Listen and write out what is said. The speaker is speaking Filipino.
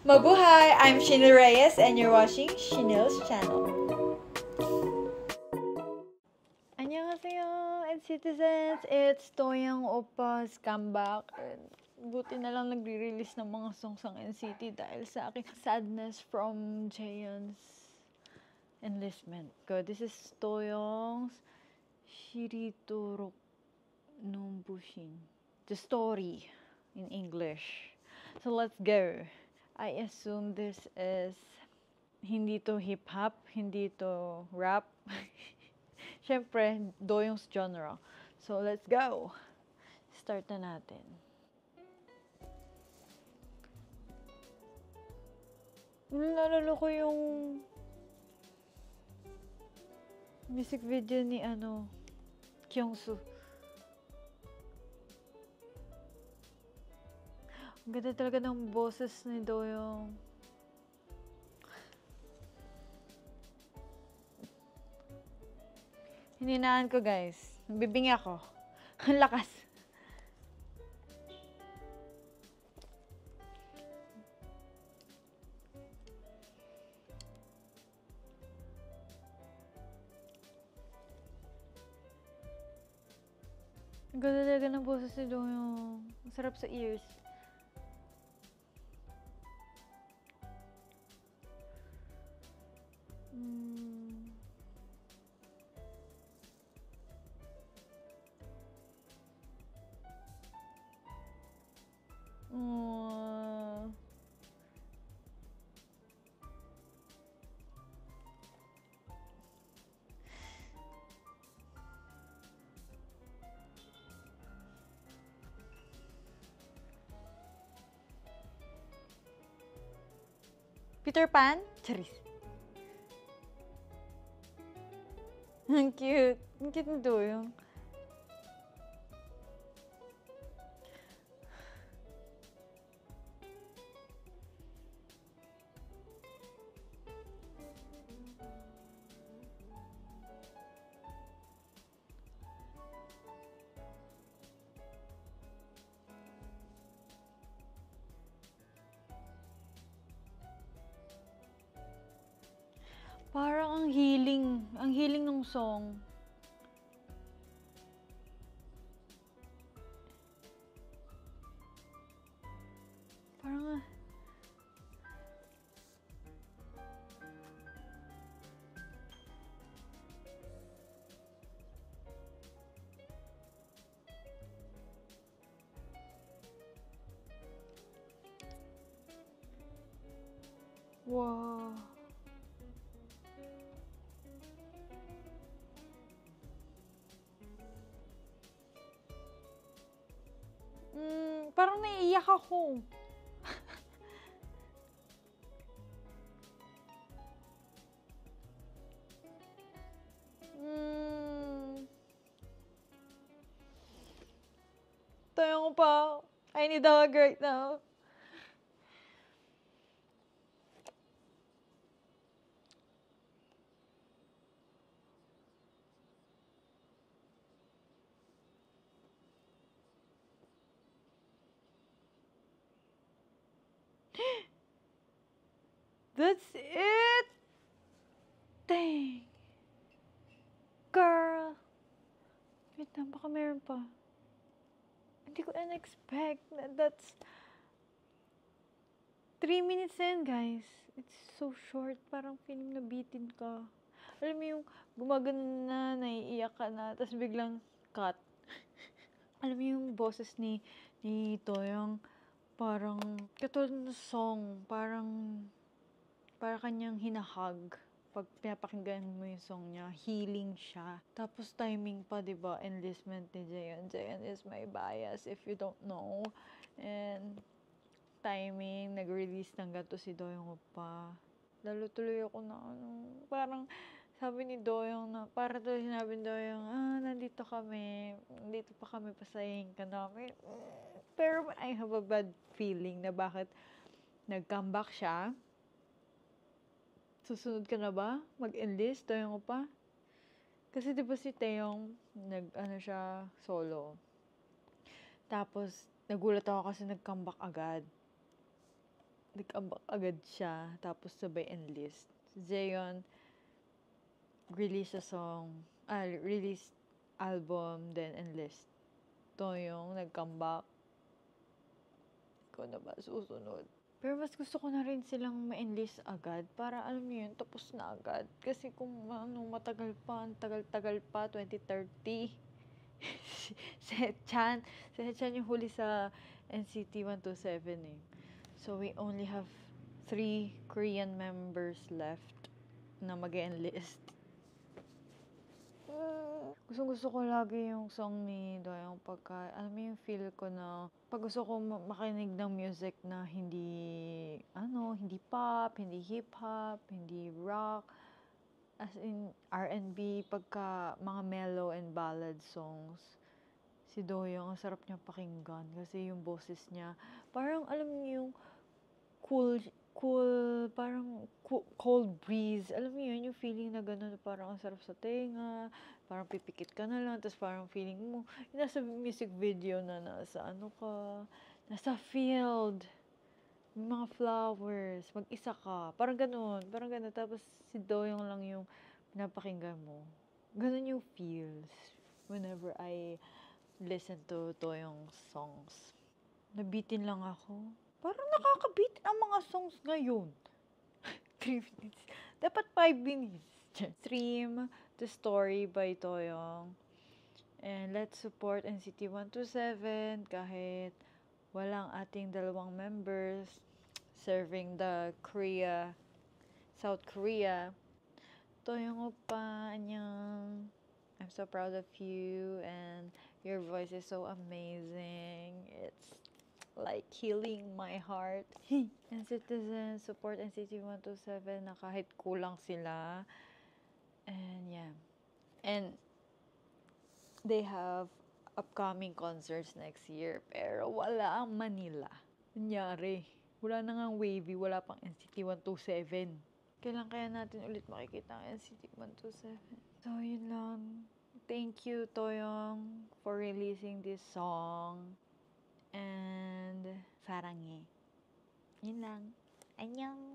Mabuhay! I'm Shinil Reyes and you're watching Shinil's channel. Annyeonghaseyo and citizens! It's Toyoung Oppa's comeback. Buti na lang nagre-release ng mga songs ang NCT dahil sa aking sadness from Jaehyun's enlistment. This is Toyoung's Shiritorok Numbushin. The story in English. So let's go. I assume this is hindi to hip-hop, hindi to rap. Siyempre, Doyoung's genre. So let's go. Start na natin. Nalala ko yung music video ni Kyungsu. Ang ganda talaga ng boses ni Doyoung. Hininaan ko, guys. Bibingi ako. Ang lakas. Ang ganda talaga ng boses ni Doyoung. Ang sarap sa ears. Peter Pan? Charis. Ang cute. Ang cute na Doyoung. Parang ang healing ng song. Parang wow. Parang naiiyak ako. Tayo ko pa. I need a hug right now. That's it! Dang! Girl! Wait lang, baka meron pa. Hindi ko na-expect. That's 3 minutes in, guys. It's so short. Parang feeling nabitin ka. Alam mo yung gumagano na, naiiyak ka na, tapos biglang cut. Alam mo yung boses ni Toyoung, parang katulad ng song, parang kanyang hinahag. Pag pinapakinggan mo yung song niya, healing siya. Tapos timing pa, diba? Enlistment ni Jaehyun. Jaehyun is my bias, if you don't know. And timing, nag-release ng ganito si Doyoung Oppa. Lalo tuloy ako na parang sabi ni Doyoung na, para tuloy sinabi ni Doyoung, nandito kami. Nandito pa kami, pasahin ka namin. Pero I have a bad feeling na bakit nag-comeback siya. Susunod ka na ba? Mag-enlist? Doyoung Oppa? Kasi diba si Taeyong, siya, solo. Tapos, nagulat ako kasi nag-comeback agad. nag-ambak agad siya, tapos sabay enlist. Si Jaeyeon, release album, then enlist. Toyoong nag-comeback. Ikaw na ba susunod? Pero mas gusto ko na rin silang ma-enlist agad para alam mo yun, tapos na agad. Kasi kung matagal pa, ang tagal-tagal pa, 2030. Sechan. Sechan yung huli sa NCT 127 eh. So we only have 3 Korean members left na mag-enlist. Gustong-gusto ko lagi yung song ni Doyoung pagka, alam mo yung feel ko na, pag gusto ko makinig ng music na hindi pop, hindi hip-hop, hindi rock, as in R&B, pagka mga mellow and ballad songs, si Doyoung, ang sarap niya pakinggan kasi yung boses niya, parang alam niyo yung cool, cold breeze. Alam mo yun, yung feeling na gano'n, parang ang sarap sa tenga, parang pipikit ka na lang, tapos parang feeling mo, yung nasa music video na nasa field, may mga flowers, mag-isa ka, parang gano'n, tapos si Doyoung lang yung pinapakinggan mo. Gano'n yung feels whenever I listen to Doyoung's songs. Nabitin lang ako. Parang nakakabitin ang mga songs ngayon. 3 minutes. Dapat 5 minutes. Stream The Story by Toyoung. And let's support NCT 127 kahit walang ating dalawang members serving the South Korea. Toyoung oppa, annyeong. I'm so proud of you and your voice is so amazing. It's like healing my heart. And citizens, support NCT 127 na kahit kulang sila. And yeah. And they have upcoming concerts next year. Pero wala ang Manila. Kunyari, wala na nga Wavy, wala pang NCT 127. Kailan kaya natin ulit makikita ang NCT 127? So, yun lang. Thank you, Toyoung, for releasing this song. And 사랑해. yun lang. 안녕.